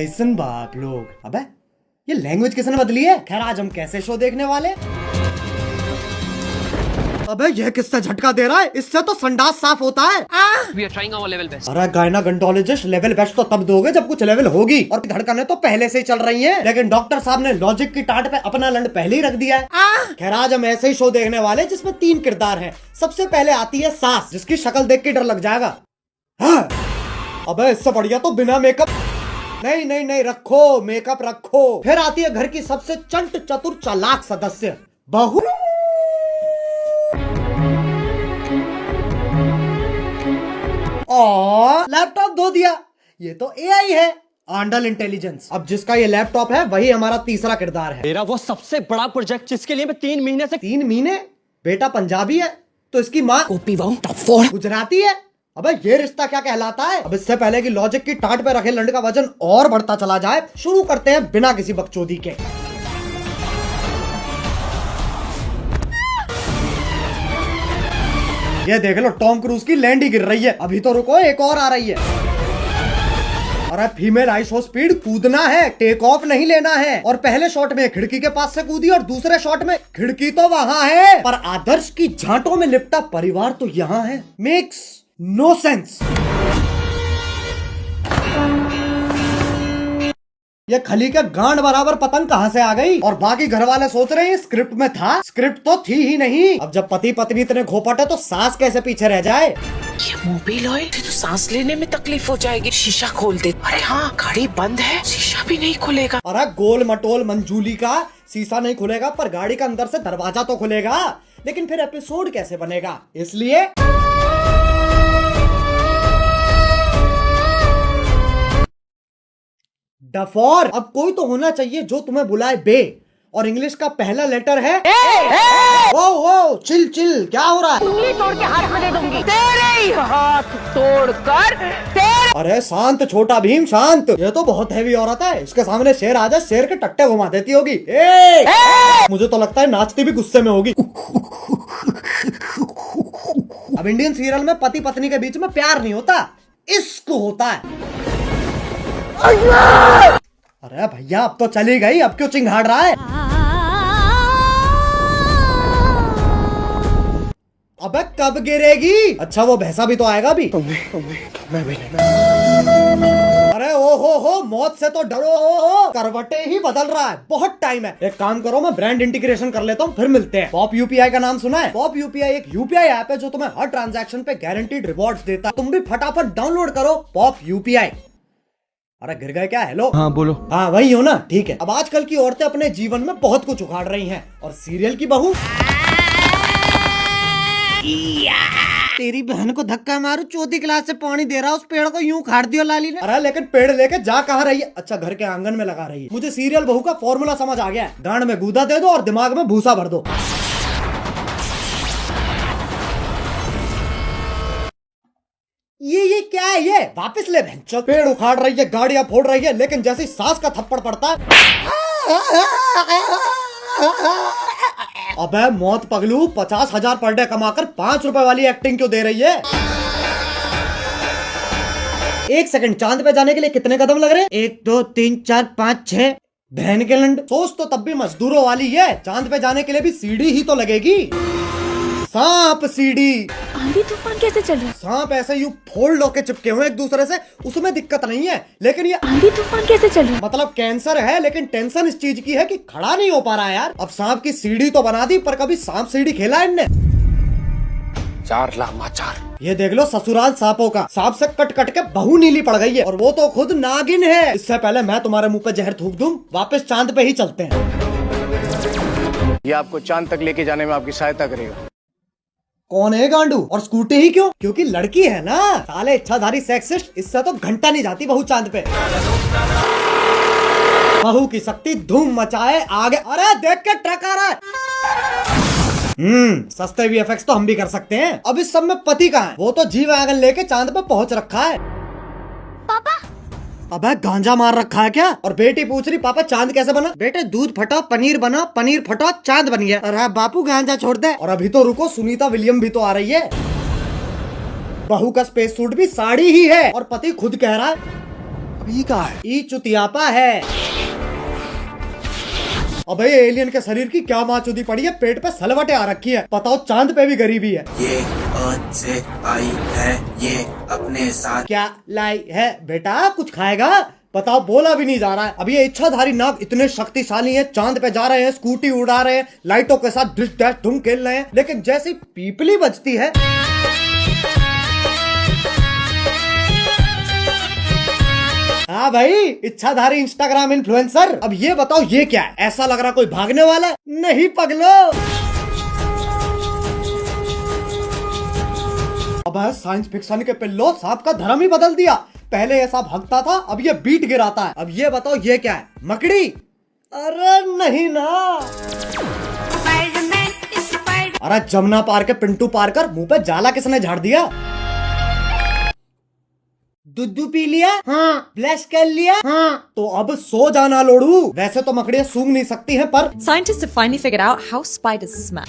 ऐसन बाप लोग। अबे ये लैंग्वेज किसने बदली है? खैर आज हम कैसे शो देखने वाले। अबे ये किससे झटका दे रहा है? इससे तो संडास साफ होता है। We are trying our level best. अरे गायनाकोलॉजिस्ट लेवल बेस्ट तो तब दोगे जब कुछ लेवल होगी, और धड़कनें तो पहले से ही चल रही हैं। लेकिन डॉक्टर साहब ने लॉजिक की टाट पे अपना लंड पहले ही रख दिया है। खैर आज हम ऐसे ही शो देखने वाले जिसमें 3 किरदार हैं। सबसे पहले आती है सास, जिसकी शक्ल देख के डर लग जाएगा। हाँ। अबे इससे बढ़िया तो बिना मेकअप। नहीं नहीं नहीं, रखो मेकअप रखो। फिर आती है घर की सबसे चंट चतुर चालाक सदस्य, बहू। और लैपटॉप धो दिया। ये तो एआई है, आंडल इंटेलिजेंस। अब जिसका ये लैपटॉप है वही हमारा तीसरा किरदार है। मेरा वो सबसे बड़ा प्रोजेक्ट जिसके लिए मैं 3 महीने से 3 महीने? बेटा पंजाबी है तो इसकी माँ टॉप गुजराती है। अबे ये रिश्ता क्या कहलाता है? अब इससे पहले कि लॉजिक की टाट पे रखे लंड का वजन और बढ़ता चला जाए, शुरू करते हैं बिना किसी बकचोदी के। ये देख लो टॉम क्रूज की लैंड ही गिर रही है। अभी तो रुको, एक और आ रही है। अरे फीमेल आइसो स्पीड कूदना है, टेक ऑफ नहीं लेना है। और पहले शॉट में खिड़की के पास से कूदी और दूसरे शॉट में खिड़की तो वहां है पर आदर्श की झांटों में लिपटा परिवार तो यहाँ है। Makes no sense. ये खली के गांड बराबर पतंग कहां से आ गई? और बाकी घर वाले सोच रहे हैं स्क्रिप्ट में था। स्क्रिप्ट तो थी ही नहीं। अब जब पति पत्नी इतने घोपट है तो सास कैसे पीछे रह जाए? ये मोबिल ऑयल से तो सांस लेने में तकलीफ हो जाएगी। शीशा खोल दे। अरे हाँ, गाड़ी बंद है, शीशा भी नहीं खुलेगा। अरे गोल मटोल मंजूली का शीशा नहीं खुलेगा पर गाड़ी का अंदर से दरवाजा तो खुलेगा। लेकिन फिर एपिसोड कैसे बनेगा? इसलिए डफॉर। अब कोई तो होना चाहिए जो तुम्हें बुलाए बे, और इंग्लिश का पहला लेटर है वो वो। चिल चिल, क्या हो रहा है? उंगली तोड़ के हाथ में दे दूंगी। तेरे ही हाथ तोड़कर तेरे। अरे शांत छोटा भीम शांत। ये तो बहुत हैवी औरत है, इसके सामने शेर आ जाए शेर के टट्टे घुमा देती होगी। मुझे तो लगता है नाचती भी गुस्से में होगी। अब इंडियन सीरियल में पति पत्नी के बीच में प्यार नहीं होता, इश्क होता है। अरे भैया अब तो चली गई, अब क्यों चिंघाड़ रहा है? अबे कब गिरेगी? अच्छा वो भैंसा भी तो आएगा भी। अरे ओ हो मौत से तो डरो। करवटे ही बदल रहा है, बहुत टाइम है। एक काम करो, मैं ब्रांड इंटीग्रेशन कर लेता हूँ, फिर मिलते हैं। पॉप यूपीआई का नाम सुना है? पॉप यूपीआई एक यूपीआई ऐप है जो तुम्हें हर ट्रांजैक्शन पे गारंटीड रिवॉर्ड्स देता है। तुम भी फटाफट डाउनलोड करो पॉप यूपीआई। अरे गिर गए क्या? हेलो हाँ बोलो। हाँ वही हो ना, ठीक है। अब आजकल की औरतें अपने जीवन में बहुत कुछ उखाड़ रही हैं, और सीरियल की बहू तेरी बहन को धक्का मारू, चौथी क्लास से पानी दे रहा, उस पेड़ को यूं उखाड़ दियो लाली ने। अरे लेकिन पेड़ लेके जा कहाँ रही है? अच्छा घर के आंगन में लगा रही है। मुझे सीरियल बहू का फॉर्मूला समझ आ गया है। गांड में गूदा दे दो और दिमाग में भूसा भर दो। ये क्या है? ये वापस ले बहन। पेड़ उखाड़ रही है, गाड़ियां फोड़ रही है, लेकिन जैसे सास का थप्पड़ पड़ता है अबे मौत पगलू, 50,000 पर डे कमाकर 5 रुपए वाली एक्टिंग क्यों दे रही है? 1 सेकंड, चांद पे जाने के लिए कितने कदम लग रहे? 1 2 3 4 5 6। बहन के लंड, सोच तो तब भी मजदूरों वाली है। चांद पे जाने के लिए भी सीढ़ी ही तो लगेगी। सांप सीढ़ी। आंधी तूफान कैसे चल रहा है? सांप ऐसे यूं फोल्ड होके चिपके हुए एक दूसरे से, उसमें दिक्कत नहीं है। लेकिन ये आंधी तूफान कैसे चल रहा है? मतलब कैंसर है, लेकिन टेंशन इस चीज की है कि खड़ा नहीं हो पा रहा है यार। अब सांप की सीढ़ी तो बना दी, पर कभी सांप सीढ़ी खेला है इनने? 4 लामाचार। ये देख लो ससुराल सांपों का। सांप से कट कट के बहू नीली पड़ गई है, और वो तो खुद नागिन है। इससे पहले मैं तुम्हारे मुंह पे जहर थूक दूं, वापस चांद पे ही चलते हैं। ये आपको चांद तक लेके जाने में आपकी सहायता करेगा। कौन है गांडू? और स्कूटी ही क्यों? क्योंकि लड़की है ना। साले इच्छाधारी सेक्सिस्ट, इससे तो घंटा नहीं जाती बहू चांद पे। बहू की शक्ति धूम मचाए आगे। अरे देख के ट्रक आ रहा है। सस्ते वीएफएक्स तो हम भी कर सकते हैं। अब इस सब में पति कहाँ है? वो तो जी वैगन लेके चांद पे पहुंच रखा है। पापा अबे गांजा मार रखा है क्या? और बेटी पूछ रही पापा चांद कैसे बना? बेटे दूध फटो पनीर बना, पनीर फटो चांद बन गया। अरे बापू गांजा छोड़ दे। और अभी तो रुको, सुनीता विलियम भी तो आ रही है। बहू का स्पेस सूट भी साड़ी ही है, और पति खुद कह रहा है अभी कहा है? ई चुतियापा है। अबे एलियन के शरीर की क्या माचुदी पड़ी है, पेट पे सलवटें आ रखी है। बताओ चांद पे भी गरीबी है। ये अर्थ से आई है, ये अपने साथ क्या लाई है बेटा, कुछ खाएगा? बताओ, बोला भी नहीं जा रहा है। अब ये इच्छाधारी नाग इतने शक्तिशाली हैं, चांद पे जा रहे हैं, स्कूटी उड़ा रहे हैं, लाइटों के साथ डिश डैश धूम खेल रहे हैं, लेकिन जैसी पीपली बजती है हाँ भाई, इच्छाधारी इंस्टाग्राम इन्फ्लुएंसर। अब ये बताओ ये क्या है? ऐसा लग रहा कोई भागने वाला है। नहीं पगलो। अब है साइंस फिक्शन के पिल्लो, सांप का धर्म ही बदल दिया। पहले ऐसा भागता था, अब ये बीट गिराता है। अब ये बताओ ये क्या है? मकड़ी? अरे नहीं ना। अरे जमुना पार के पिंटू पार कर मुंह पे जाला किसने झाड़ दिया? दूध पी लिया? हाँ। ब्लश कर लिया? हाँ। तो अब सो जाना लोड़ू। वैसे तो मकड़ियाँ सूंघ नहीं सकती हैं, पर Scientists have finally figured out how spiders smell.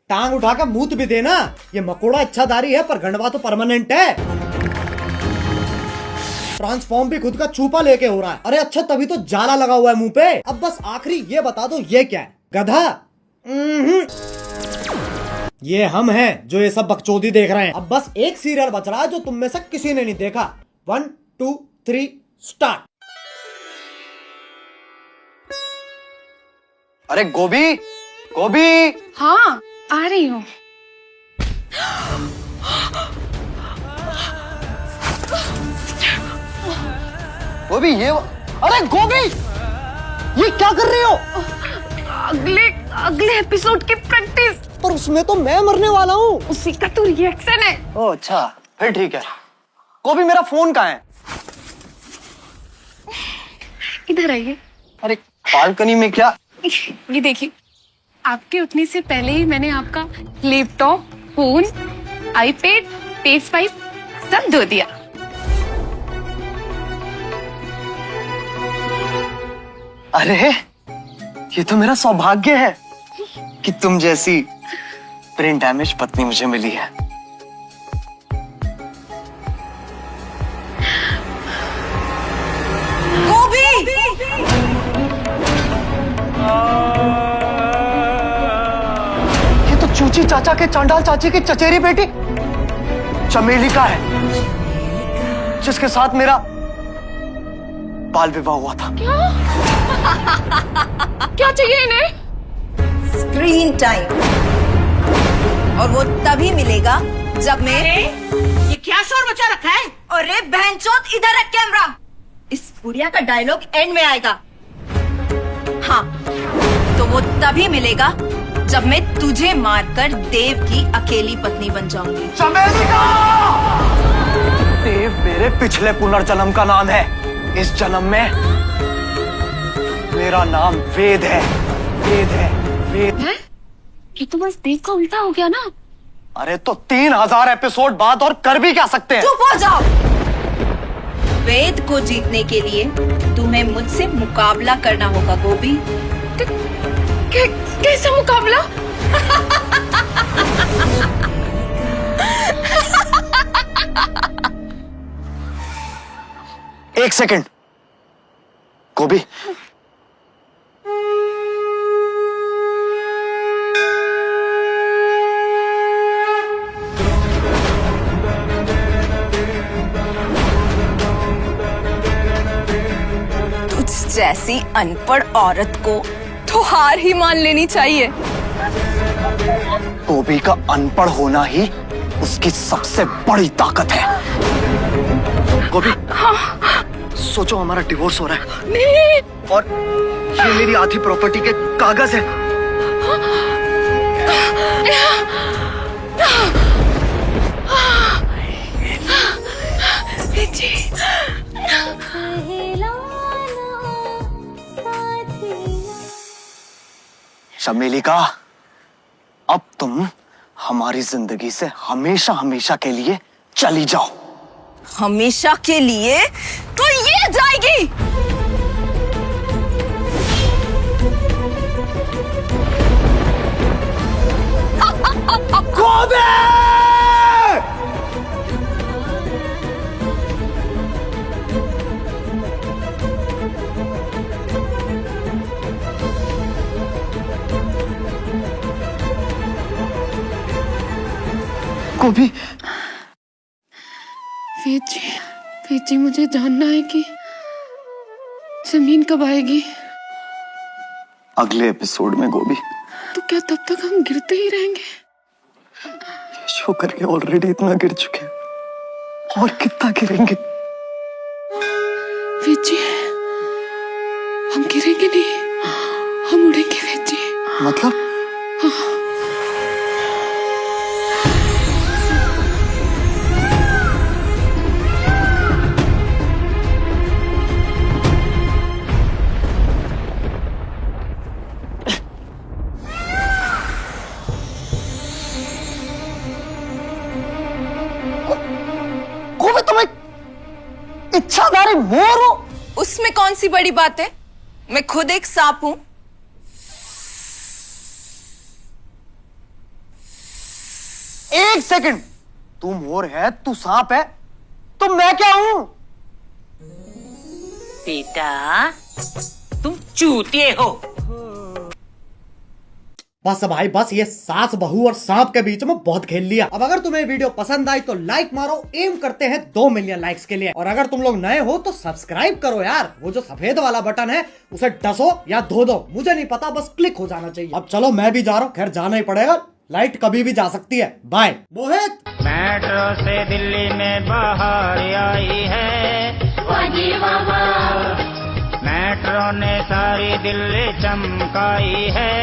टांग उठा के मूत भी देना। ये मकोड़ा इच्छाधारी है, पर गंडवा तो परमानेंट है। ट्रांसफॉर्म भी खुद का चूपा लेके हो रहा है। अरे अच्छा, तभी तो जाला लगा हुआ है मुंह पे। अब बस आखिरी ये बता दो ये क्या है? गधा? ये हम हैं जो ये सब बकचोदी देख रहे हैं। अब बस एक सीरियल बच रहा है जो तुम में से किसी ने नहीं देखा। 1 2 3 स्टार्ट। अरे गोभी, गोभी। हाँ, आ रही हूँ। गोभी ये, अरे गोभी, ये क्या कर रही हो? अगले एपिसोड की प्रैक्टिस। पर उसमें तो मैं मरने वाला हूँ। उसी का तो रिएक्शन है। ओह अच्छा, फिर ठीक है। गोभी मेरा फोन कहाँ है? इधर आइए। अरे बालकनी में क्या? ये देखिए, आपके उठने से पहले ही मैंने आपका लैपटॉप, फोन, आईपैड, PS5 सब धो दिया। अरे ये तो मेरा सौभाग्य है कि तुम जैसी ब्रेन डैमेज पत्नी मुझे मिली है। गोभी! ये तो चूची चाचा के चांडाल चाची की चचेरी बेटी चमेली का है, जिसके साथ मेरा बाल विवाह हुआ था। क्या चाहिए इन्हें? स्क्रीन टाइम, और वो तभी मिलेगा जब मैं ये क्या शोर मचा रखा है? अरे बहनचोद, इधर रख कैमरा। इस बुढ़िया का डायलॉग एंड में आएगा। हाँ, तो वो तभी मिलेगा जब मैं तुझे मारकर देव की अकेली पत्नी बन जाऊंगी। चमेली का! देव मेरे पिछले पुनर्जन्म का नाम है। इस जन्म में मेरा नाम वेद है। वेद है, वेद है? ये तो बस देव का उल्टा हो गया ना। अरे तो 3000 एपिसोड बाद और कर भी क्या सकते हैं? चुप हो जाओ। वेद को जीतने के लिए तुम्हें मुझसे मुकाबला करना होगा गोभी। कैसा मुकाबला? एक सेकंड गोभी, तुझ जैसी अनपढ़ औरत को तो हार ही मान लेनी चाहिए। गोभी का अनपढ़ होना ही उसकी सबसे बड़ी ताकत है। गोभी, सोचो हमारा डिवोर्स हो रहा है। नहीं। और ये मेरी आधी प्रॉपर्टी के कागज है। चमेली का, अब तुम हमारी जिंदगी से हमेशा हमेशा के लिए चली जाओ। हमेशा के लिए तो ये जाएगी। गोभी, वीर जी मुझे जानना है कि जमीन कब आएगी। अगले एपिसोड में गोभी। तो क्या तब तक हम गिरते ही रहेंगे? शो करके ऑलरेडी इतना गिर चुके हैं, और कितना गिरेंगे? वीर जी हम गिरेंगे नहीं, हम उड़ेंगे वीर जी। मतलब? गोभी तुम एक इच्छाधारी मोर हो। उसमें कौन सी बड़ी बात है? मैं खुद एक सांप हूं। एक सेकंड, तू मोर है, तू सांप है, तो मैं क्या हूं? बेटा तुम चूतिए हो। बस भाई बस, ये सास बहू और सांप के बीच में बहुत खेल लिया। अब अगर तुम्हें वीडियो पसंद आई तो लाइक मारो, एम करते हैं 2 मिलियन लाइक्स के लिए। और अगर तुम लोग नए हो तो सब्सक्राइब करो यार, वो जो सफेद वाला बटन है उसे डसो या धो दो, मुझे नहीं पता, बस क्लिक हो जाना चाहिए। अब चलो मैं भी जा रहा हूँ, खैर जाना ही पड़ेगा, लाइट कभी भी जा सकती है। बाय। मोहित मेट्रो से दिल्ली में बाहर आई है, मेट्रो ने सारी दिल्ली चमकाई है।